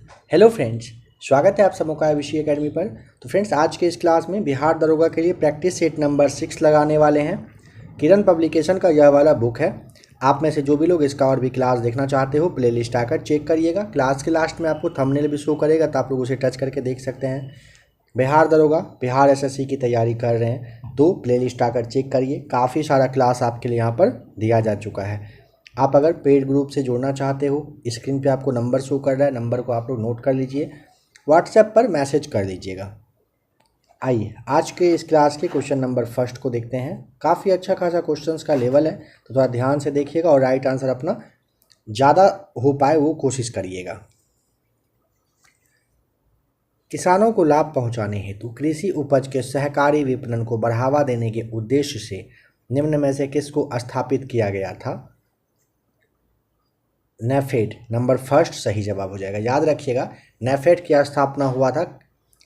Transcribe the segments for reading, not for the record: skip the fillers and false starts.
Hello friends, स्वागत है आप सबों का विषय एकेडमी पर। तो फ्रेंड्स, आज के इस क्लास में बिहार दरोगा के लिए प्रैक्टिस सेट नंबर 6 लगाने वाले हैं। किरण पब्लिकेशन का यह वाला बुक है। आप में से जो भी लोग इसका और भी क्लास देखना चाहते हो, प्लेलिस्ट आकर चेक करिएगा। क्लास के लास्ट में आपको थंबनेल भी शो करेगा, तो आप लोग उसे टच करके देख सकते हैं। बिहार दरोगा, बिहार एसएससी की तैयारी कर रहे हैं तो प्लेलिस्ट आकर चेक करिए। काफ़ी सारा क्लास आपके लिए यहाँ पर दिया जा चुका है। आप अगर पेड ग्रुप से जुड़ना चाहते हो, स्क्रीन पे आपको नंबर शो कर रहा है, नंबर को आप लोग नोट कर लीजिए, व्हाट्सएप पर मैसेज कर लीजिएगा। आइए आज के इस क्लास के क्वेश्चन नंबर फर्स्ट को देखते हैं। काफ़ी अच्छा खासा क्वेश्चंस का लेवल है, तो थोड़ा ध्यान से देखिएगा और राइट आंसर अपना ज़्यादा हो पाए वो कोशिश करिएगा। किसानों को लाभ पहुंचाने हेतु कृषि उपज के सहकारी विपणन को बढ़ावा देने के उद्देश्य से निम्न में से किसको स्थापित किया गया था? नेफेड नंबर फर्स्ट सही जवाब हो जाएगा। याद रखिएगा, नेफेड की स्थापना हुआ था,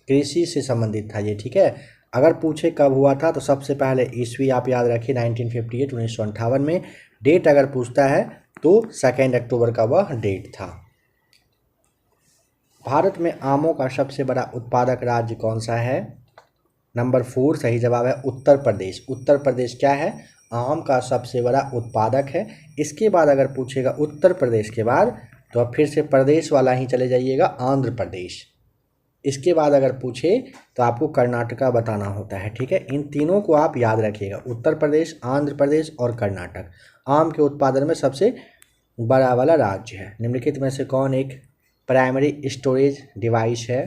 कृषि से संबंधित था ये, ठीक है। अगर पूछे कब हुआ था तो सबसे पहले ईस्वी आप याद रखिए 1958 1958 में। डेट अगर पूछता है तो 2 अक्टूबर का वह डेट था। भारत में आमों का सबसे बड़ा उत्पादक राज्य कौन सा है? नंबर 4 सही जवाब है उत्तर प्रदेश। उत्तर प्रदेश क्या है? आम का सबसे बड़ा उत्पादक है। इसके बाद अगर पूछेगा उत्तर प्रदेश के बाद तो अब फिर से प्रदेश वाला ही चले जाइएगा, आंध्र प्रदेश। इसके बाद अगर पूछे तो आपको कर्नाटका बताना होता है, ठीक है। इन तीनों को आप याद रखिएगा, उत्तर प्रदेश, आंध्र प्रदेश और कर्नाटक आम के उत्पादन में सबसे बड़ा वाला राज्य है। निम्नलिखित में से कौन एक प्राइमरी स्टोरेज डिवाइस है?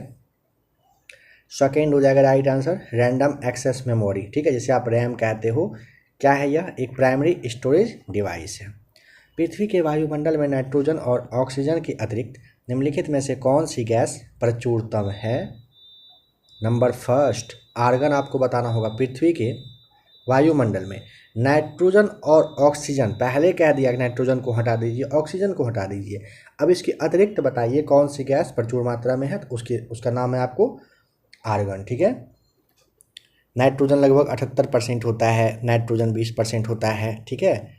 सेकेंड हो जाएगा right answer random access memory, ठीक है, जिसे आप रैम कहते हो। क्या है यह? एक प्राइमरी स्टोरेज डिवाइस है। पृथ्वी के वायुमंडल में नाइट्रोजन और ऑक्सीजन के अतिरिक्त निम्नलिखित में से कौन सी गैस प्रचुरतम है? नंबर फर्स्ट आर्गन आपको बताना होगा। पृथ्वी के वायुमंडल में नाइट्रोजन और ऑक्सीजन, पहले कह दिया कि नाइट्रोजन को हटा दीजिए, ऑक्सीजन को हटा दीजिए। अब इसके अतिरिक्त बताइए कौन सी गैस प्रचुर मात्रा में है, तो उसका नाम है आपको आर्गन, ठीक है। नाइट्रोजन लगभग 78% होता है, नाइट्रोजन 20% होता है, ठीक है।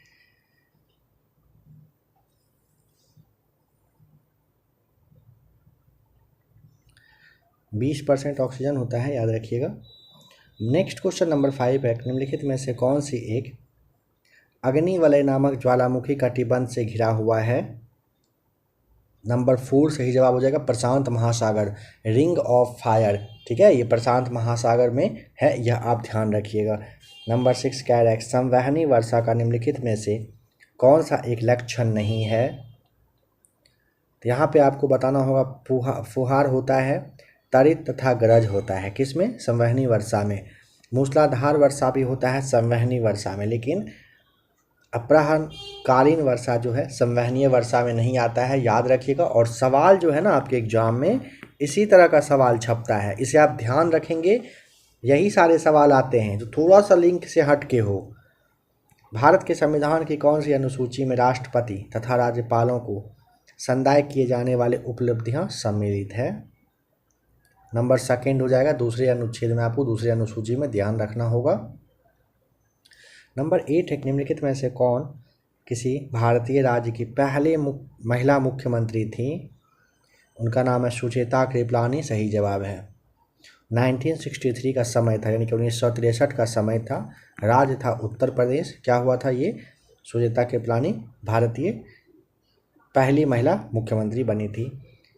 बीस % ऑक्सीजन होता है, याद रखिएगा। नेक्स्ट क्वेश्चन नंबर 5 है, निम्नलिखित में से कौन सी एक अग्निवलय नामक ज्वालामुखी कटिबंध से घिरा हुआ है? नंबर 4 सही जवाब हो जाएगा प्रशांत महासागर, रिंग ऑफ फायर, ठीक है। ये प्रशांत महासागर में है, यह आप ध्यान रखिएगा। नंबर 6 कैरेक्ट संवहनी वर्षा का निम्नलिखित में से कौन सा एक लक्षण नहीं है? तो यहाँ पे आपको बताना होगा फुहार होता है, त्वरित तथा गरज होता है, किसमें? संवहनी वर्षा में। मूसलाधार वर्षा भी होता है संवहनी वर्षा में, लेकिन अपराह्नकालीन वर्षा जो है संवहनीय वर्षा में नहीं आता है, याद रखिएगा। और सवाल जो है ना आपके एग्जाम में इसी तरह का सवाल छपता है, इसे आप ध्यान रखेंगे। यही सारे सवाल आते हैं जो थोड़ा सा लिंक से हट के हो। भारत के संविधान की कौन सी अनुसूची में राष्ट्रपति तथा राज्यपालों को संदाय किए जाने वाले उपलब्धियां सम्मिलित है? नंबर सेकेंड हो जाएगा दूसरे अनुच्छेद में, आपको दूसरे अनुसूची में ध्यान रखना होगा। नंबर 8 है, निम्नलिखित में से कौन किसी भारतीय राज्य की पहले महिला मुख्यमंत्री थी? उनका नाम है सुचेता कृपलानी, सही जवाब है। 1963 का समय था, यानी कि 1963 का समय था। राज्य था उत्तर प्रदेश। क्या हुआ था ये? सुचेता कृपलानी भारतीय पहली महिला मुख्यमंत्री बनी थी।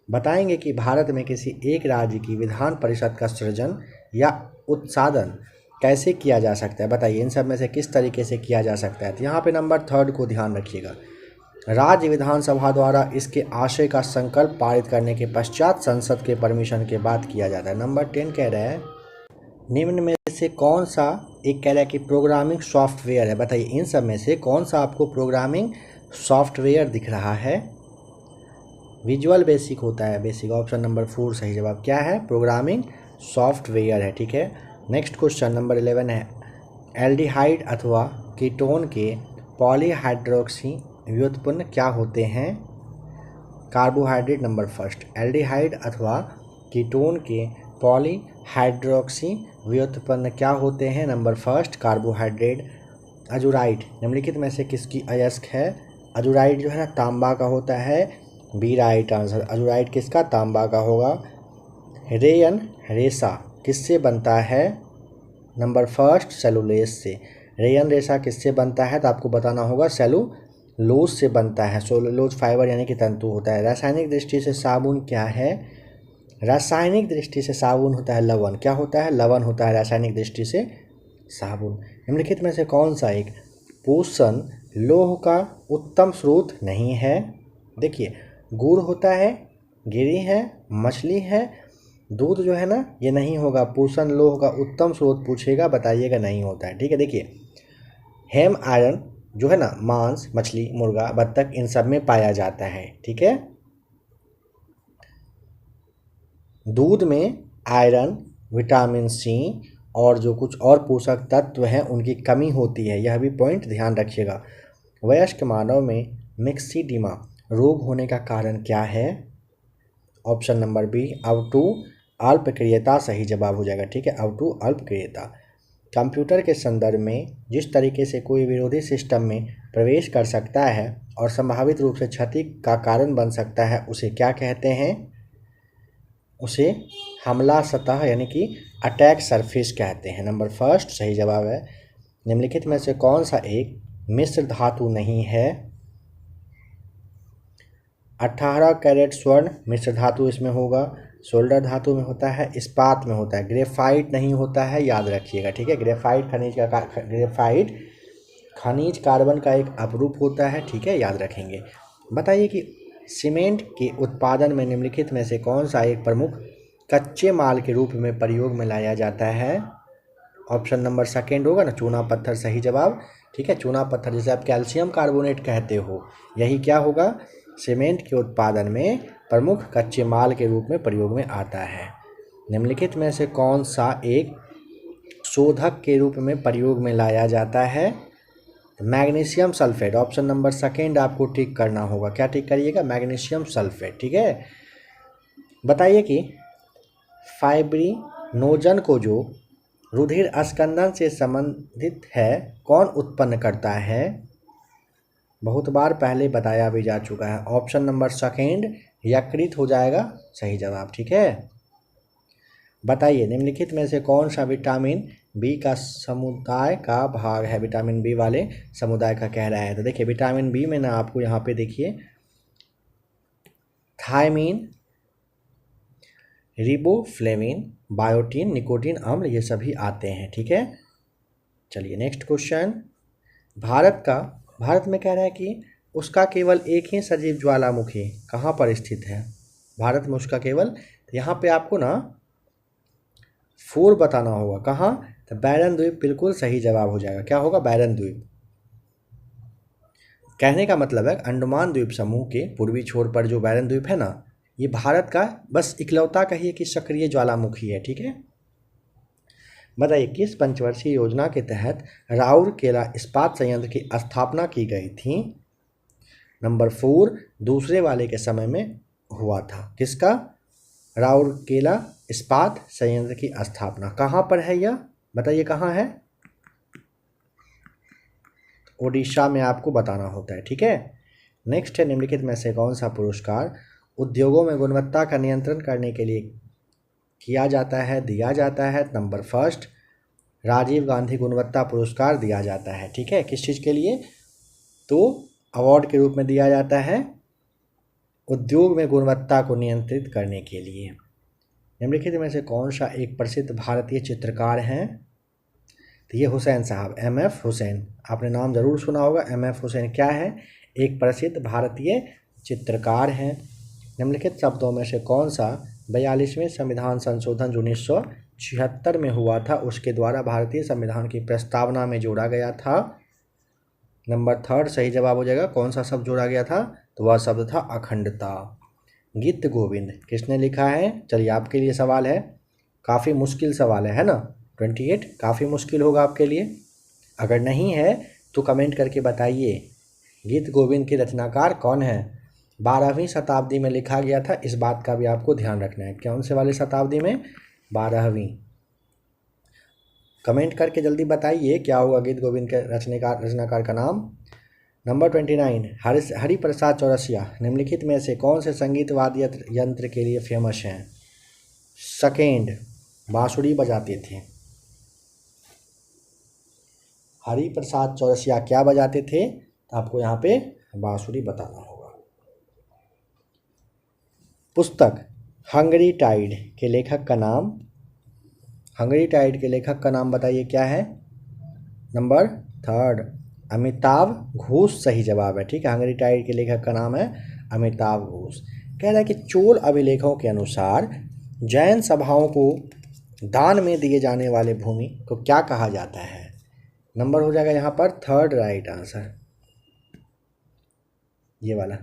बताएंगे कि भारत में किसी एक राज्य की विधान परिषद का सृजन या उत्साधन कैसे किया जा सकता है? बताइए इन सब में से किस तरीके से किया जा सकता है? तो यहाँ पे नंबर 3 को ध्यान रखिएगा। राज्य विधानसभा द्वारा इसके आशय का संकल्प पारित करने के पश्चात संसद के परमिशन के बाद किया जाता है। नंबर 10 कह रहा है निम्न में से कौन सा एक कह रहा है कि प्रोग्रामिंग सॉफ्टवेयर है? बताइए इन सब में से कौन सा आपको प्रोग्रामिंग सॉफ्टवेयर दिख रहा है? विजुअल बेसिक होता है, बेसिक। ऑप्शन नंबर 4 सही जवाब। क्या है? प्रोग्रामिंग सॉफ्टवेयर है, ठीक है। नेक्स्ट क्वेश्चन नंबर 11 है, एल्डिहाइड अथवा कीटोन के पॉलीहाइड्रोक्सी व्युत्पन्न क्या होते हैं? Carbohydrate number first. एल्डिहाइड अथवा कीटोन के पॉलीहाइड्रोक्सी व्युत्पन्न क्या होते हैं? Number first carbohydrate. अजुराइड निम्नलिखित में से किसकी अयस्क है? अजुराइड जो है ना तांबा का होता है, बी राइट आंसर। अजुराइट किसका? तांबा का होगा। रेयन रेशा किससे बनता है? नंबर फर्स्ट सेलुलोज से। रेयन रेशा किससे बनता है? तो आपको बताना होगा सेलुलोज से बनता है। सेलुलोज फाइबर यानी कि तंतु होता है। रासायनिक दृष्टि से साबुन क्या है? रासायनिक दृष्टि से साबुन होता है लवण। क्या होता है? लवण होता है रासायनिक दृष्टि से साबुन। निम्नलिखित में से कौन सा एक पोषण लौह का उत्तम स्रोत नहीं है? देखिए, गुड़ होता है, गिरी है, मछली है, दूध जो है ना ये नहीं होगा। पोषण लौह का उत्तम स्रोत पूछेगा, बताइएगा नहीं होता है। ठीक है, देखिए हेम आयरन जो है ना मांस, मछली, मुर्गा, बत्तख इन सब में पाया जाता है। ठीक है, दूध में आयरन, विटामिन सी और जो कुछ और पोषक तत्व हैं उनकी कमी होती है, यह भी पॉइंट ध्यान रखिएगा। वयस्क मानव में मिक्सिडिमा रोग होने का कारण क्या है? ऑप्शन नंबर बी अवटु अल्पक्रियता सही जवाब हो जाएगा। ठीक है, अवटु अल्पक्रियता। कंप्यूटर के संदर्भ में जिस तरीके से कोई विरोधी सिस्टम में प्रवेश कर सकता है और संभावित रूप से क्षति का कारण बन सकता है उसे क्या कहते हैं? उसे हमला सतह यानी कि अटैक सरफेस कहते हैं। नंबर फर्स्ट सही जवाब है। निम्नलिखित में से कौन सा एक मिश्र धातु नहीं है? 18 कैरेट स्वर्ण मिश्र धातु इसमें होगा, सोल्डर धातु में होता है, इस्पात में होता है, ग्रेफाइट नहीं होता है, याद रखिएगा। ठीक है, ग्रेफाइट खनिज कार्बन का एक अपरूप होता है। ठीक है, याद रखेंगे। बताइए कि सीमेंट के उत्पादन में निम्नलिखित में से कौन सा एक प्रमुख कच्चे माल के रूप में प्रयोग में लाया जाता है? ऑप्शन नंबर सेकेंड होगा ना, चूना पत्थर सही जवाब। ठीक है, चूना पत्थर जिसे आप कैल्शियम कार्बोनेट कहते हो, यही क्या होगा? सीमेंट के उत्पादन में प्रमुख कच्चे माल के रूप में प्रयोग में आता है। निम्नलिखित में से कौन सा एक शोधक के रूप में प्रयोग में लाया जाता है? Magnesium sulphate. Option number second आपको टिक करना होगा। क्या टिक करिएगा? Magnesium sulphate. ठीक है, बताइए कि फाइब्रिनोजन को जो रुधिर स्कंदन से संबंधित है कौन उत्पन्न करता है? बहुत बार पहले बताया भी जा चुका है। ऑप्शन नंबर सेकेंड यकृत हो जाएगा सही जवाब। ठीक है, बताइए निम्नलिखित में से कौन सा विटामिन बी का समुदाय का भाग है? विटामिन बी वाले समुदाय का कह रहा है। तो देखिए विटामिन बी में ना आपको यहाँ पे देखिए थायमीन, रिबोफ्लेविन, बायोटीन, निकोटीन अम्ल ये सभी आते हैं। ठीक है, चलिए नेक्स्ट क्वेश्चन। भारत में कह रहा है कि उसका केवल एक ही सजीव ज्वालामुखी कहाँ पर स्थित है? भारत में उसका केवल, यहाँ पे आपको ना 4 बताना होगा। कहाँ? तो बैरन द्वीप बिल्कुल सही जवाब हो जाएगा। क्या होगा? बैरन द्वीप। कहने का मतलब है अंडमान द्वीप समूह के पूर्वी छोर पर जो बैरन द्वीप है ना, ये भारत का बस इकलौता कहिए कि सक्रिय ज्वालामुखी है। ठीक है, बताइए किस पंचवर्षीय योजना के तहत राउरकेला इस्पात संयंत्र की स्थापना की गई थी? नंबर 4 दूसरे वाले के समय में हुआ था। किसका? राउरकेला इस्पात संयंत्र की स्थापना कहाँ पर है यह? बताइए कहाँ है? ओडिशा में आपको बताना होता है। ठीक है, नेक्स्ट है निम्नलिखित में से कौन सा पुरस्कार उद्योगों में गुणवत्ता का नियंत्रण करने के लिए किया जाता है, दिया जाता है? नंबर फर्स्ट राजीव गांधी गुणवत्ता पुरस्कार दिया जाता है। ठीक है, किस चीज़ के लिए? तो अवार्ड के रूप में दिया जाता है उद्योग में गुणवत्ता को नियंत्रित करने के लिए। निम्नलिखित में से कौन सा एक प्रसिद्ध भारतीय चित्रकार हैं? तो ये हुसैन साहब, एम.एफ. हुसैन, आपने नाम ज़रूर सुना होगा। एम.एफ. हुसैन क्या है? एक प्रसिद्ध भारतीय चित्रकार हैं। निम्नलिखित शब्दों में से कौन सा 42वें संविधान संशोधन जो 1976 में हुआ था उसके द्वारा भारतीय संविधान की प्रस्तावना में जोड़ा गया था? नंबर थर्ड सही जवाब हो जाएगा। कौन सा शब्द जोड़ा गया था? तो वह शब्द था अखंडता। गीत गोविंद किसने लिखा है? चलिए आपके लिए सवाल है, काफ़ी मुश्किल सवाल है ना। 28 काफ़ी मुश्किल होगा आपके लिए। अगर नहीं है तो कमेंट करके बताइए गीत गोविंद के रचनाकार कौन है? 12वीं शताब्दी में लिखा गया था, इस बात का भी आपको ध्यान रखना है। कौन से वाले शताब्दी में? 12वीं। कमेंट करके जल्दी बताइए क्या होगा गीत गोविंद के रचनाकार का नाम? नंबर 29, हरिप्रसाद चौरसिया निम्नलिखित में से कौन से संगीत वाद्य यंत्र के लिए फेमस हैं? सेकेंड, बांसुरी बजाते थे। हरिप्रसाद चौरसिया क्या बजाते थे? तो आपको यहाँ पे बांसुरी बताना होगा। पुस्तक हंगरी टाइड के लेखक का नाम, हंगरी टाइड के लेखक का नाम बताइए क्या है? नंबर 3, अमिताभ घोष सही जवाब है। ठीक है, हंगरी टाइड के लेखक का नाम है अमिताभ घोष। कह रहा है कि चोल अभिलेखों के अनुसार जैन सभाओं को दान में दिए जाने वाले भूमि को क्या कहा जाता है? नंबर हो जाएगा यहाँ पर 3rd राइट आंसर, ये वाला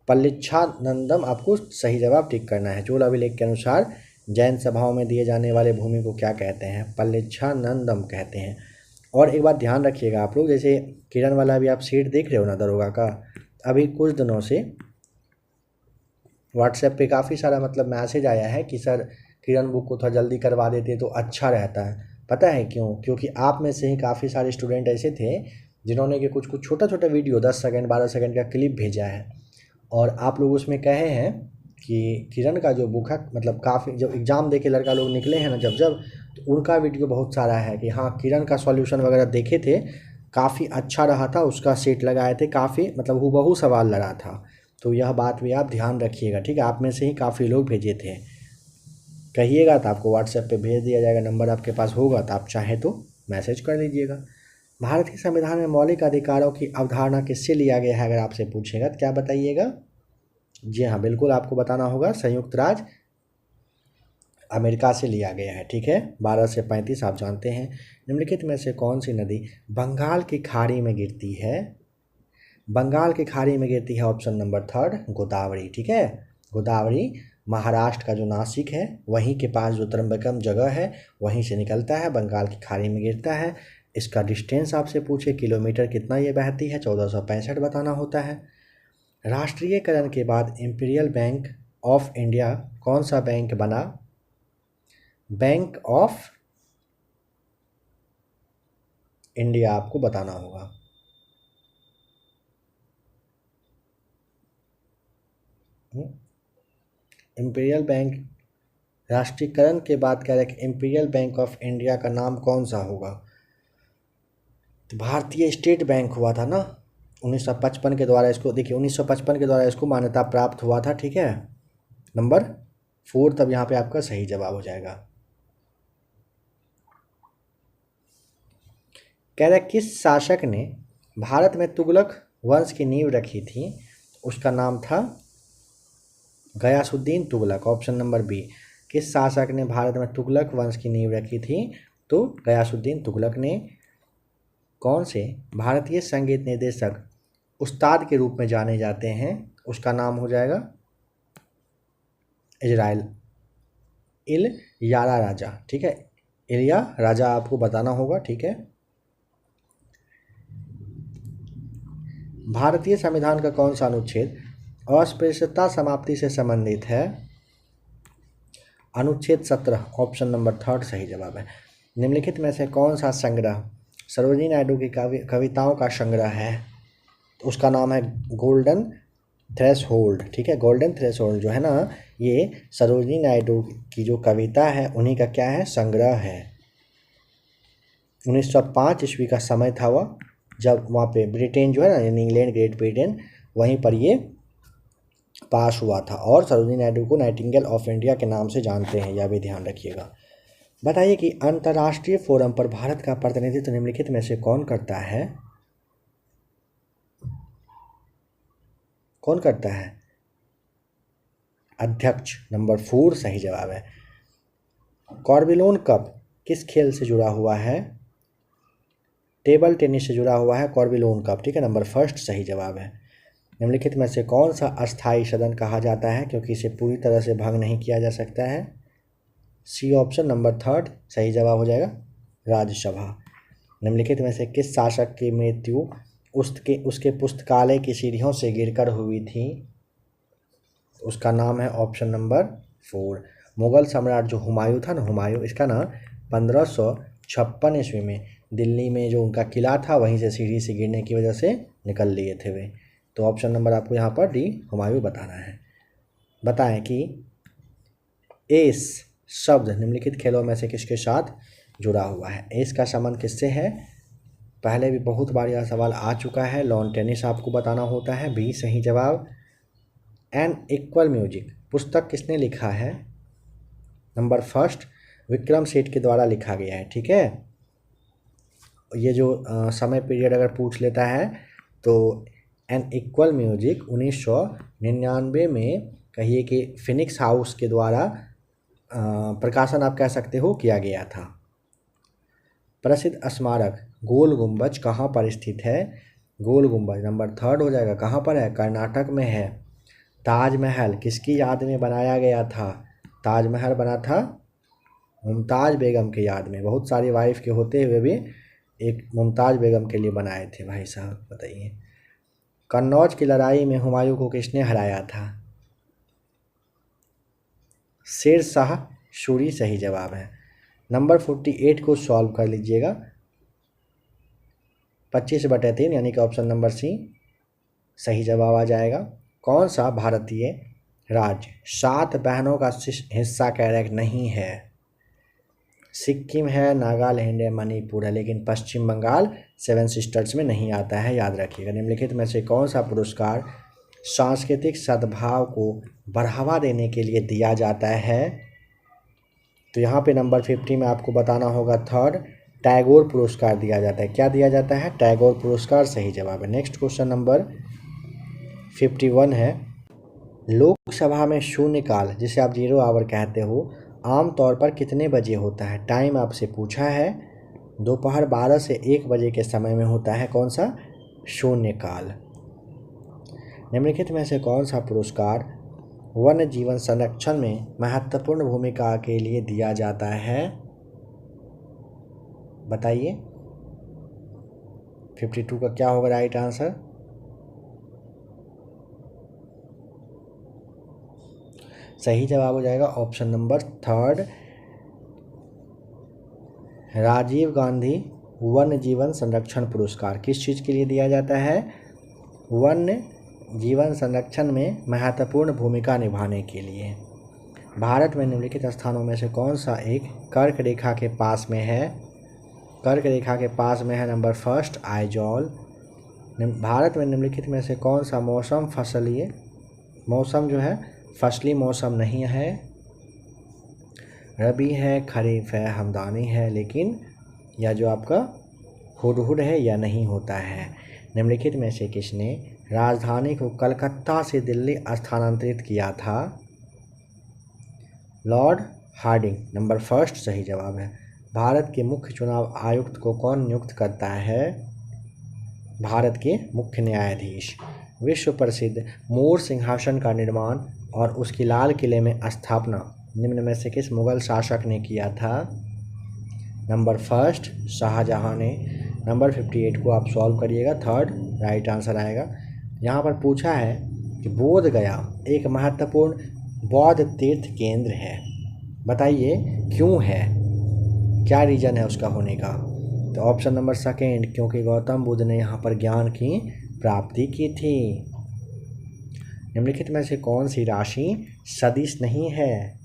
पल्लिच्छानंदम आपको सही जवाब टिक करना है। चोल अभिलेख के अनुसार जैन सभाओं में दिए जाने वाले भूमि को क्या कहते हैं? पल्लिच्छानंदम कहते हैं। और एक बात ध्यान रखिएगा आप लोग, जैसे किरण वाला भी आप सीट देख रहे हो ना दरोगा का, अभी कुछ दिनों से व्हाट्सएप पे काफ़ी सारा मतलब मैसेज आया है कि सर किरण बुक को थोड़ा जल्दी करवा देते तो अच्छा रहता है। पता है क्यों? क्योंकि आप में से ही काफ़ी सारे स्टूडेंट ऐसे थे जिन्होंने कि कुछ कुछ छोटा छोटा वीडियो 10 सेकंड 12 सेकंड का क्लिप भेजा है, और आप लोग उसमें कहे हैं कि किरण का जो बुक है मतलब काफ़ी, जब एग्ज़ाम दे के लड़का लोग निकले हैं ना जब तो उनका वीडियो बहुत सारा है कि हाँ किरण का सॉल्यूशन वगैरह देखे थे, काफ़ी अच्छा रहा था, उसका सेट लगाए थे, काफ़ी मतलब हूबहू सवाल लगा था। तो यह बात भी आप ध्यान रखिएगा। ठीक है, आप में से ही काफ़ी लोग भेजे थे, कहिएगा तो आपको व्हाट्सएप पे भेज दिया जाएगा। नंबर आपके पास होगा तो आप चाहें तो मैसेज कर लीजिएगा। भारत के संविधान में मौलिक अधिकारों की अवधारणा किससे लिया गया है? अगर आपसे पूछेगा तो क्या बताइएगा? जी हाँ, बिल्कुल आपको बताना होगा, संयुक्त राज्य अमेरिका से लिया गया है। ठीक है, 12 से 35 आप जानते हैं। निम्नलिखित में से कौन सी नदी बंगाल की खाड़ी में गिरती है? बंगाल की खाड़ी में गिरती है ऑप्शन नंबर 3, गोदावरी। ठीक है, गोदावरी महाराष्ट्र का जो नासिक है वहीं के पास जो त्र्यंबकम जगह है वहीं से निकलता है, बंगाल की खाड़ी में गिरता है। इसका डिस्टेंस आपसे पूछे किलोमीटर कितना ये बहती है, 1465 बताना होता है। राष्ट्रीयकरण के बाद इंपीरियल बैंक ऑफ इंडिया कौन सा बैंक बना? बैंक ऑफ इंडिया आपको बताना होगा। इंपीरियल बैंक, राष्ट्रीयकरण के बाद कह रहे हैं कि इंपीरियल बैंक ऑफ इंडिया का नाम कौन सा होगा? तो भारतीय स्टेट बैंक हुआ था ना 1955 के द्वारा। इसको देखिए 1955 के द्वारा इसको मान्यता प्राप्त हुआ था। ठीक है, नंबर 4 तब यहाँ पे आपका सही जवाब हो जाएगा। कह रहा है किस शासक ने भारत में तुगलक वंश की नींव रखी थी? उसका नाम था Ghiyasuddin Tughlaq, option number B. किस शासक ने भारत में तुगलक वंश की नींव रखी थी? तो गयासुद्दीन तुगलक ने। कौन से भारतीय संगीत निर्देशक उस्ताद के रूप में जाने जाते हैं? उसका नाम हो जाएगा इजराइल इलयारा राजा। ठीक है, इलिया राजा आपको बताना होगा। ठीक है, भारतीय संविधान का कौन सा अनुच्छेद अस्पृश्यता समाप्ति से संबंधित है? अनुच्छेद 17, ऑप्शन नंबर 3 सही जवाब है। निम्नलिखित में से कौन सा संग्रह सरोजिनी नायडू की कविताओं का संग्रह है? तो उसका नाम है गोल्डन थ्रेशोल्ड। ठीक है, गोल्डन थ्रेशोल्ड जो है ना, ये सरोजिनी नायडू की जो कविता है उन्हीं का क्या है, संग्रह है। 1905 ईस्वी का समय था वह, जब वहाँ पे ब्रिटेन जो है ना, यानी इंग्लैंड ग्रेट ब्रिटेन, वहीं पर ये पास हुआ था। और सरोजिनी नायडू को नाइटिंगेल ऑफ इंडिया के नाम से जानते हैं, यह भी ध्यान रखिएगा। बताइए कि अंतर्राष्ट्रीय फोरम पर भारत का प्रतिनिधित्व निम्नलिखित में से कौन करता है? कौन करता है? अध्यक्ष, नंबर 4 सही जवाब है। कॉर्बिलोन कप किस खेल से जुड़ा हुआ है? टेबल टेनिस से जुड़ा हुआ है कॉर्बिलोन कप। ठीक है, नंबर 1 सही जवाब है। निम्नलिखित में से कौन सा अस्थायी सदन कहा जाता है क्योंकि इसे पूरी तरह से भंग नहीं किया जा सकता है? सी ऑप्शन नंबर 3 सही जवाब हो जाएगा, राज्यसभा। निम्नलिखित में से किस शासक की मृत्यु उसके पुस्तकालय की सीढ़ियों से गिरकर हुई थी? उसका नाम है ऑप्शन नंबर 4, मुगल सम्राट जो हुमायूं था ना, हुमायूं, इसका ना 1556 ईस्वी में दिल्ली में जो उनका किला था वहीं से सीढ़ी से गिरने की वजह से निकल लिए थे वे। तो ऑप्शन नंबर आपको यहाँ पर डी हुमायूं बताना है। बताएं कि एस शब्द निम्नलिखित खेलों में से किसके साथ जुड़ा हुआ है। एस का संबंध किससे है, पहले भी बहुत बार यह सवाल आ चुका है। लॉन टेनिस आपको बताना होता है, बी सही जवाब। एन इक्वल म्यूजिक पुस्तक किसने लिखा है, नंबर फर्स्ट विक्रम सेठ के द्वारा लिखा गया है। ठीक है, ये जो समय पीरियड अगर पूछ लेता है तो एन इक्वल म्यूजिक 1999 में कहिए कि फिनिक्स हाउस के द्वारा प्रकाशन आप कह सकते हो किया गया था। प्रसिद्ध स्मारक गोल गुंबज कहाँ पर स्थित है, गोल गुंबज नंबर थर्ड हो जाएगा, कहाँ पर है, कर्नाटक में है। ताजमहल किसकी याद में बनाया गया था, ताजमहल बना था मुमताज़ बेगम की याद में। बहुत सारी वाइफ के होते हुए भी एक मुमताज़ बेगम के लिए बनाए थे भाई साहब। बताइए कन्नौज की लड़ाई में हुमायूं को किसने हराया था, शेर शाह सूरी सही जवाब है। नंबर 48 को सॉल्व कर लीजिएगा, 25/3 यानी कि ऑप्शन नंबर सी सही जवाब आ जाएगा। कौन सा भारतीय राज्य 7 बहनों का हिस्सा कैरेक्ट नहीं है, सिक्किम है, नागालैंड है, मणिपुर है, लेकिन पश्चिम बंगाल 7 सिस्टर्स में नहीं आता है, याद रखिएगा। निम्नलिखित में से कौन सा पुरस्कार सांस्कृतिक सद्भाव को बढ़ावा देने के लिए दिया जाता है, तो यहाँ पे नंबर 50 में आपको बताना होगा थर्ड टैगोर पुरस्कार दिया जाता है। क्या दिया जाता है, टैगोर पुरस्कार सही जवाब है। नेक्स्ट क्वेश्चन नंबर 51 है, लोकसभा में शून्यकाल जिसे आप 0 आवर कहते हो आमतौर पर कितने बजे होता है। टाइम आपसे पूछा है, दोपहर 12 से 1 बजे के समय में होता है कौन सा, शून्यकाल। निम्नलिखित में से कौन सा पुरस्कार वन्य जीवन संरक्षण में महत्वपूर्ण भूमिका के लिए दिया जाता है, बताइए। 52 का क्या होगा राइट आंसर, सही जवाब हो जाएगा option number third Rajiv Gandhi वन्य जीवन संरक्षण पुरस्कार। किस चीज़ के लिए दिया जाता है, वन्य जीवन संरक्षण में महत्वपूर्ण भूमिका निभाने के लिए। भारत में निम्नलिखित स्थानों में से कौन सा एक कर्क रेखा के पास में है, कर्क रेखा के पास में है नंबर फर्स्ट आइजॉल। भारत में निम्नलिखित में से कौन सा मौसम फसलीय मौसम जो है फसली मौसम नहीं है, रबी है, खरीफ है, हमदानी है, लेकिन यह जो आपका हुडहुड है यह नहीं होता है। निम्नलिखित में से किसने राजधानी को कलकत्ता से दिल्ली स्थानांतरित किया था, लॉर्ड हार्डिंग नंबर फर्स्ट सही जवाब है। भारत के मुख्य चुनाव आयुक्त को कौन नियुक्त करता है, भारत के मुख्य न्यायाधीश। विश्व प्रसिद्ध मोर सिंहासन का निर्माण और उसकी लाल किले में स्थापना निम्न में से किस मुगल शासक ने किया था, नंबर फर्स्ट शाहजहां ने। नंबर 58 को आप सॉल्व करिएगा, थर्ड राइट आंसर आएगा। यहाँ पर पूछा है कि बोध गया एक महत्वपूर्ण बौद्ध तीर्थ केंद्र है, बताइए क्यों है, क्या रीजन है उसका होने का, तो ऑप्शन नंबर सेकेंड क्योंकि गौतम बुद्ध ने यहाँ पर ज्ञान की प्राप्ति की थी। निम्नलिखित में से कौन सी राशि सदिश नहीं है,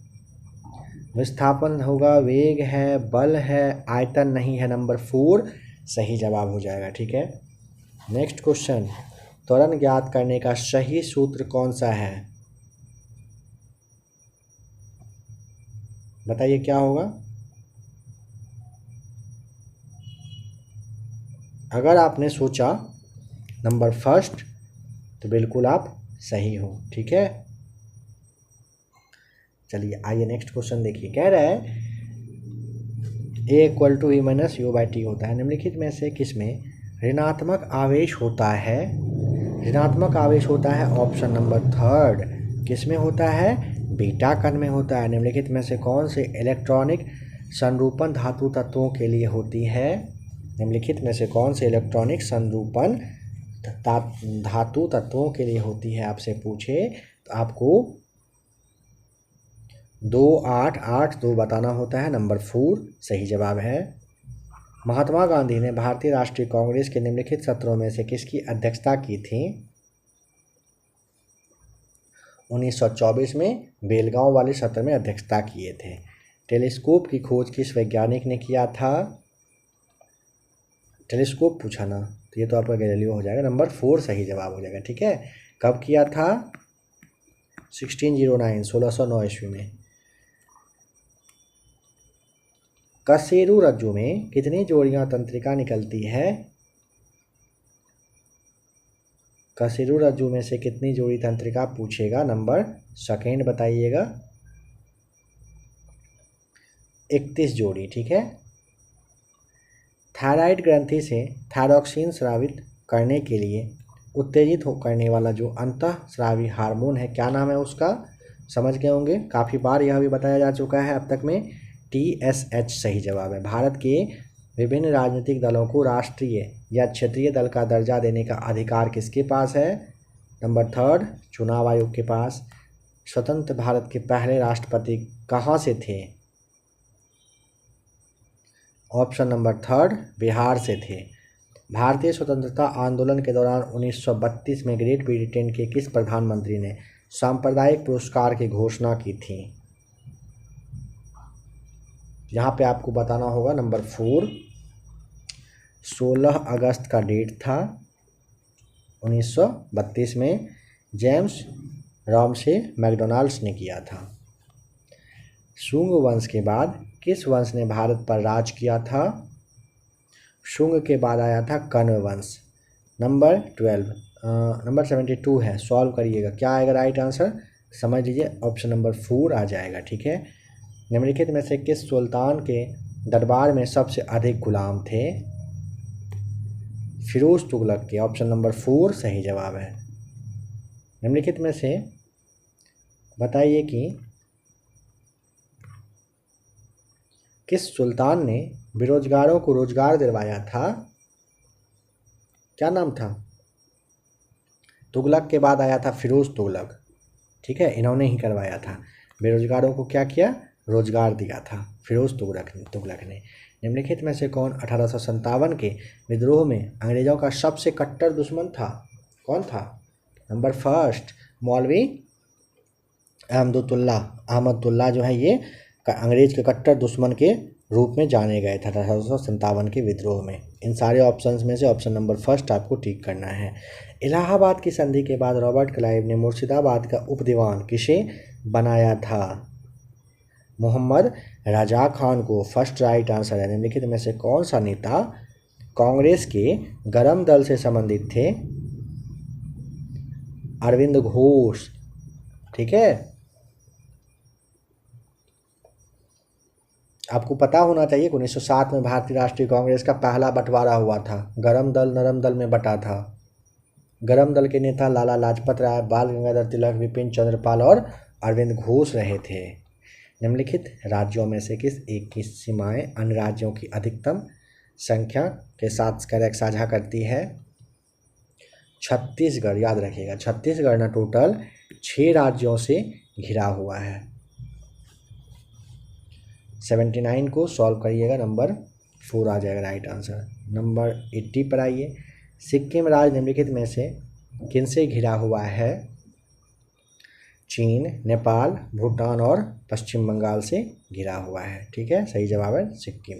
विस्थापन होगा, वेग है, बल है, आयतन नहीं है, नंबर 4 सही जवाब हो जाएगा। ठीक है, नेक्स्ट क्वेश्चन, त्वरण ज्ञात करने का सही सूत्र कौन सा है, बताइए क्या होगा। अगर आपने सोचा नंबर फर्स्ट तो बिल्कुल आप सही हो। ठीक है, चलिए आइए नेक्स्ट क्वेश्चन देखिए। कह रहा है A = E - U/T होता है। निम्नलिखित में से किसमें ऋणात्मक आवेश होता है, ऋणात्मक आवेश होता है ऑप्शन नंबर थर्ड, किसमें होता है, बीटा कण में होता है। निम्नलिखित में से कौन से इलेक्ट्रॉनिक संरूपण धातु तत्वों के लिए होती है, निम्नलिखित में से कौन से इलेक्ट्रॉनिक संरूपण धातु तत्वों के लिए होती है, आपसे पूछे तो आपको 2 8 8 2 बताना होता है, नंबर 4 सही जवाब है। महात्मा गांधी ने भारतीय राष्ट्रीय कांग्रेस के निम्नलिखित सत्रों में से किसकी अध्यक्षता की थी? 1924 में बेलगांव वाले सत्र में अध्यक्षता किए थे। टेलीस्कोप की खोज किस वैज्ञानिक ने किया था? टेलीस्कोप पूछा ना, तो ये तो आपका गैलीलियो हो जाएगा। नंबर 4 सही जवाब हो जाएगा। ठीक है, कब किया था? 1609 ईस्वी में। कशेरू रज्जु में कितनी जोड़ियां तंत्रिका निकलती है? कशेरू रज्जु में से कितनी जोड़ी तंत्रिका पूछेगा? नंबर सेकेंड बताइएगा। 31 जोड़ी। ठीक है। थायराइड ग्रंथि से थायरॉक्सिन स्रावित करने के लिए उत्तेजित करने वाला जो अंतःस्रावी हार्मोन है, क्या नाम है उसका? समझ गए होंगे, काफ़ी बार यह भी बताया जा चुका है अब तक में। TSH सही जवाब है। भारत के विभिन्न राजनीतिक दलों को राष्ट्रीय या क्षेत्रीय दल का दर्जा देने का अधिकार किसके पास है? नंबर 3 चुनाव आयोग के पास। स्वतंत्र भारत के पहले राष्ट्रपति कहाँ से थे? ऑप्शन नंबर 3 बिहार से थे। भारतीय स्वतंत्रता आंदोलन के दौरान 1932 में ग्रेट ब्रिटेन के किस प्रधानमंत्री ने सांप्रदायिक पुरस्कार की घोषणा की थी? यहाँ पे आपको बताना होगा। नंबर 4 16 अगस्त का डेट था 1932 में। जेम्स रॉमसे मैकडोनाल्ड्स ने किया था। शुंग वंश के बाद किस वंश ने भारत पर राज किया था? शुंग के बाद आया था कण्व वंश। नंबर 72 है, सॉल्व करिएगा। क्या आएगा राइट आंसर? समझ लीजिए, ऑप्शन नंबर 4 आ जाएगा। ठीक है। निम्नलिखित में से किस सुल्तान के दरबार में सबसे अधिक गुलाम थे? फिरोज तुगलक के। ऑप्शन नंबर 4 सही जवाब है। निम्नलिखित में से बताइए कि किस सुल्तान ने बेरोजगारों को रोजगार दिलवाया था? क्या नाम था? तुगलक के बाद आया था फिरोज तुगलक। ठीक है, इन्होंने ही करवाया था। बेरोजगारों को क्या किया? रोजगार दिया था फिरोज तुगलक ने। निम्नलिखित में से कौन 1857 के विद्रोह में अंग्रेजों का सबसे कट्टर दुश्मन था? कौन था? नंबर 1 मौलवी अहमदुल्ला जो है, ये अंग्रेज के कट्टर दुश्मन के रूप में जाने गए थे 1857 के विद्रोह में। इन सारे ऑप्शंस में से ऑप्शन नंबर 1 आपको टिक करना है। इलाहाबाद की संधि के बाद रॉबर्ट क्लाइव ने मुर्शिदाबाद का उपदीवान किसे बनाया था? मोहम्मद रजा खान को। फर्स्ट राइट आंसर है। निम्नलिखित में से कौन सा नेता कांग्रेस के गरम दल से संबंधित थे? अरविंद घोष। ठीक है, आपको पता होना चाहिए कि 1907 में भारतीय राष्ट्रीय कांग्रेस का पहला बंटवारा हुआ था। गरम दल नरम दल में बटा था। गरम दल के नेता लाला लाजपत राय, बाल गंगाधर तिलक, विपिन चंद्रपाल और अरविंद घोष रहे थे। निम्नलिखित राज्यों में से किस एक की सीमाएं अन्य राज्यों की अधिकतम संख्या के साथ साझा करती है? छत्तीसगढ़। याद रखिएगा, छत्तीसगढ़ ना टोटल 6 राज्यों से घिरा हुआ है। 79 को सॉल्व करिएगा। नंबर 4 आ जाएगा राइट आंसर। नंबर 80 पर आइए। सिक्किम राज्य निम्नलिखित में से किनसे घिरा हुआ है? चीन, नेपाल, भूटान और पश्चिम बंगाल से घिरा हुआ है। ठीक है, सही जवाब है सिक्किम।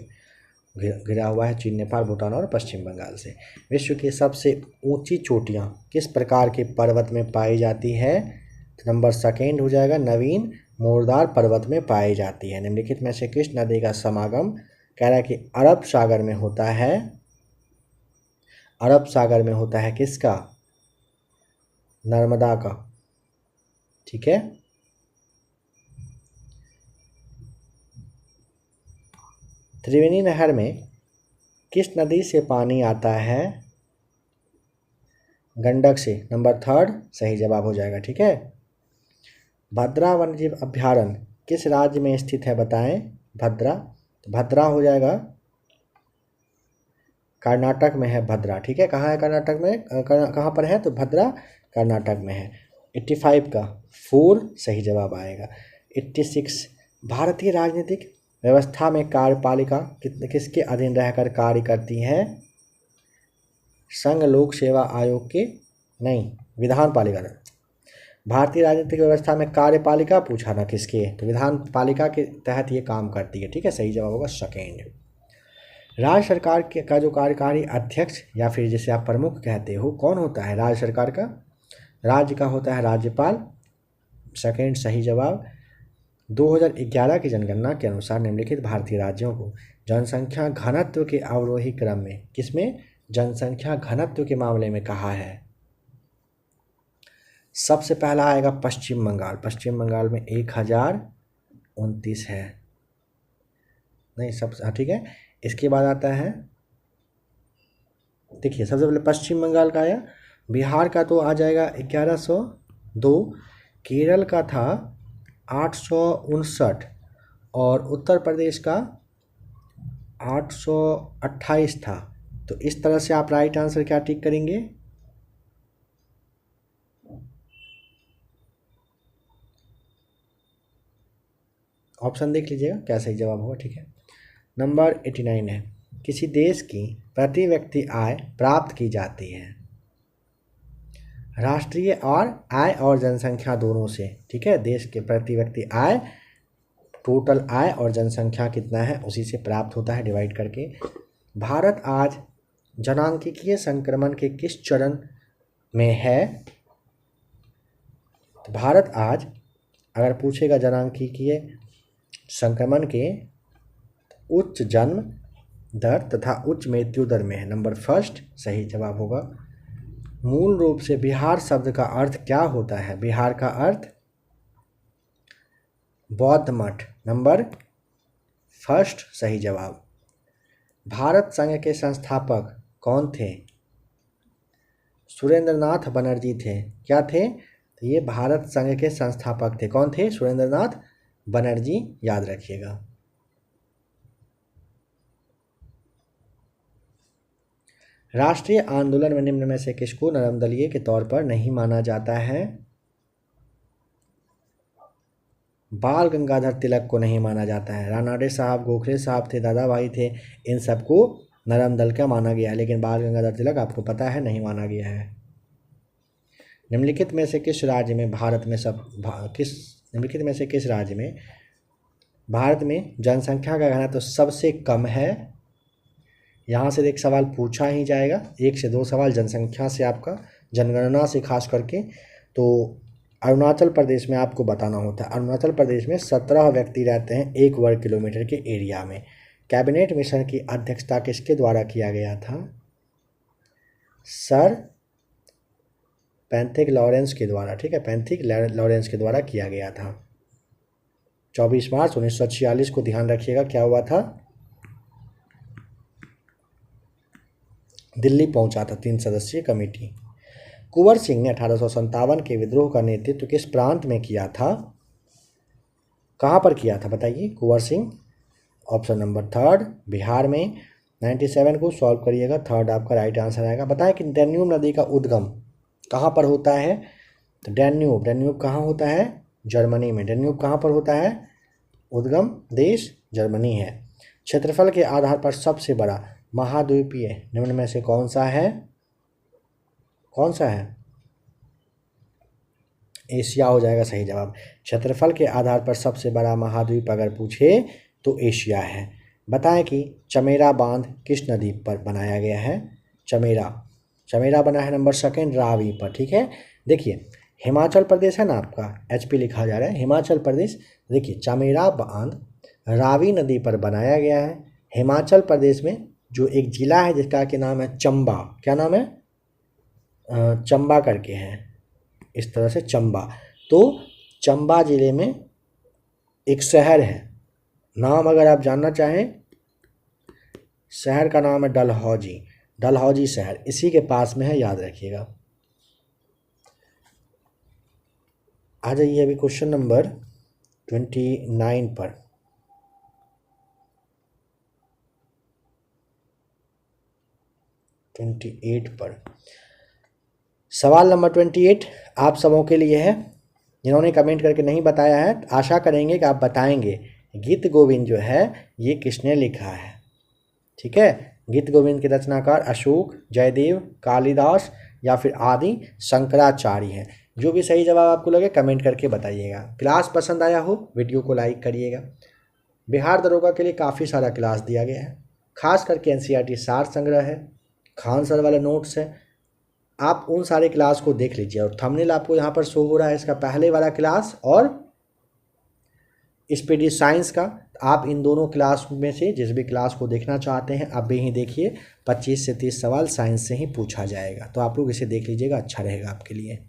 घिरा हुआ है चीन, नेपाल, भूटान और पश्चिम बंगाल से। विश्व की सबसे ऊंची चोटियां किस प्रकार के पर्वत में पाई जाती है? तो नंबर 2 हो जाएगा, नवीन मोरदार पर्वत में पाई जाती है। निम्नलिखित में से किस नदी का समागम कह रहा है कि अरब सागर में होता है? अरब सागर में होता है किसका? नर्मदा का। ठीक है, त्रिवेणी नहर में किस नदी से पानी आता है? गंडक से। नंबर 3 सही जवाब हो जाएगा। ठीक है, भद्रा वन्यजीव अभ्यारण्य किस राज्य में स्थित है? बताएं। भद्रा हो जाएगा, कर्नाटक में है भद्रा। ठीक है, कहाँ है कर्नाटक में? कहाँ पर है? तो भद्रा कर्नाटक में है। 85 का 4 सही जवाब आएगा। 86 भारतीय राजनीतिक व्यवस्था में कार्यपालिका किसके अधीन रहकर कार्य करती है? संघ लोक सेवा आयोग के नहीं, विधान पालिका। भारतीय राजनीतिक व्यवस्था में कार्यपालिका पूछा ना किसके, तो विधान पालिका के तहत ये काम करती है। ठीक है, सही जवाब होगा सेकेंड। राज्य सरकार का जो कार्यकारी अध्यक्ष या फिर जिसे आप प्रमुख कहते हो कौन होता है? राज्य सरकार का, राज्य का होता है राज्यपाल। सेकेंड सही जवाब। 2011 की जनगणना के अनुसार निम्नलिखित भारतीय राज्यों को जनसंख्या घनत्व के अवरोही क्रम में, किसमें? जनसंख्या घनत्व के मामले में कहा है। सबसे पहला आएगा पश्चिम बंगाल। पश्चिम बंगाल में 1029 है, नहीं सब ठीक है। इसके बाद आता है, देखिए सबसे पहले पश्चिम बंगाल का आया, बिहार का तो आ जाएगा 1102, केरल का था 859 और उत्तर प्रदेश का 828 था। तो इस तरह से आप राइट आंसर क्या टिक करेंगे? ऑप्शन देख लीजिएगा क्या सही जवाब होगा। ठीक है, नंबर 89 है, किसी देश की प्रति व्यक्ति आय प्राप्त की जाती है राष्ट्रीय और आय और जनसंख्या दोनों से। ठीक है, देश के प्रति व्यक्ति आय, टोटल आय और जनसंख्या कितना है उसी से प्राप्त होता है डिवाइड करके। भारत आज जनांकीय संक्रमण के किस चरण में है? तो भारत आज अगर पूछेगा जनांकीय संक्रमण के उच्च जन्म दर तथा उच्च मृत्यु दर में है। नंबर फर्स्ट सही जवाब होगा। मूल रूप से बिहार शब्द का अर्थ क्या होता है? बिहार का अर्थ बौद्ध मठ। नंबर फर्स्ट सही जवाब। भारत संघ के संस्थापक कौन थे? सुरेंद्रनाथ बनर्जी थे। क्या थे? तो ये भारत संघ के संस्थापक थे। कौन थे? सुरेंद्रनाथ बनर्जी, याद रखिएगा। राष्ट्रीय आंदोलन में निम्न में से किसको नरमदलीय के तौर पर नहीं माना जाता है? बाल गंगाधर तिलक को नहीं माना जाता है। रानाडे साहब, गोखले साहब थे, दादा भाई थे, इन सबको नरम दल का माना गया है, लेकिन बाल गंगाधर तिलक आपको पता है नहीं माना गया है। निम्नलिखित में से किस राज्य में निम्नलिखित में से किस राज्य में भारत में जनसंख्या का घनत्व तो सबसे कम है? यहाँ से एक सवाल पूछा ही जाएगा, 1 से 2 सवाल जनसंख्या से, आपका जनगणना से खास करके। तो अरुणाचल प्रदेश में आपको बताना होता है। अरुणाचल प्रदेश में 17 व्यक्ति रहते हैं 1 वर्ग किलोमीटर के एरिया में। कैबिनेट मिशन की अध्यक्षता किसके द्वारा किया गया था? सर पैंथिक लॉरेंस के द्वारा। ठीक है, पैंथिक लॉरेंस के द्वारा किया गया था। 24 मार्च 1946 को ध्यान रखिएगा क्या हुआ था? दिल्ली पहुंचा था 3 सदस्यीय कमेटी। कुंवर सिंह ने 1857 के विद्रोह का नेतृत्व किस प्रांत में किया था? कहाँ पर किया था बताइए? Kunwar Singh. Option number third Bihar में। 97 को सॉल्व करिएगा, थर्ड आपका राइट आंसर आएगा। बताएं कि डैन्यूब नदी का उद्गम कहाँ पर होता है? तो डैन्यूब कहाँ होता है? जर्मनी में। डैन्यूब कहाँ पर होता है? उद्गम देश जर्मनी है। क्षेत्रफल के आधार पर सबसे बड़ा महाद्वीपीय निम्न में से कौन सा है? कौन सा है? एशिया हो जाएगा सही जवाब। क्षेत्रफल के आधार पर सबसे बड़ा महाद्वीप अगर पूछे तो एशिया है। बताएं कि चमेरा बांध किस नदी पर बनाया गया है? चमेरा बना है नंबर सेकंड रावी पर। ठीक है, देखिए हिमाचल प्रदेश है ना आपका, HP लिखा जा रहा है हिमाचल प्रदेश। देखिए चमेरा बांध रावी नदी पर बनाया गया है हिमाचल प्रदेश में। जो एक जिला है जिसका के नाम है चंबा। क्या नाम है? चंबा करके है, इस तरह से चंबा। तो चंबा जिले में एक शहर है, नाम अगर आप जानना चाहें, शहर का नाम है डलहौजी शहर, इसी के पास में है, याद रखिएगा। आ जाइए अभी क्वेश्चन नंबर 29 पर। सवाल नंबर 28 आप सबों के लिए है। जिन्होंने कमेंट करके नहीं बताया है आशा करेंगे कि आप बताएंगे, गीत गोविंद जो है ये किसने लिखा है? ठीक है, गीत गोविंद के रचनाकार अशोक, जयदेव, कालिदास या फिर आदि शंकराचार्य हैं। जो भी सही जवाब आपको लगे कमेंट करके बताइएगा। क्लास पसंद आया हो वीडियो को लाइक करिएगा। बिहार दरोगा के लिए काफ़ी सारा क्लास दिया गया है, खास करके एनसीईआरटी सार संग्रह है, खान सर वाले नोट्स है। आप उन सारे क्लास को देख लीजिए और थंबनेल आपको यहाँ पर शो हो रहा है इसका पहले वाला क्लास और स्पीडी साइंस का। आप इन दोनों क्लास में से जिस भी क्लास को देखना चाहते हैं अभी ही देखिए, 25 से 30 सवाल साइंस से ही पूछा जाएगा, तो आप लोग इसे देख लीजिएगा, अच्छा रहेगा आपके लिए।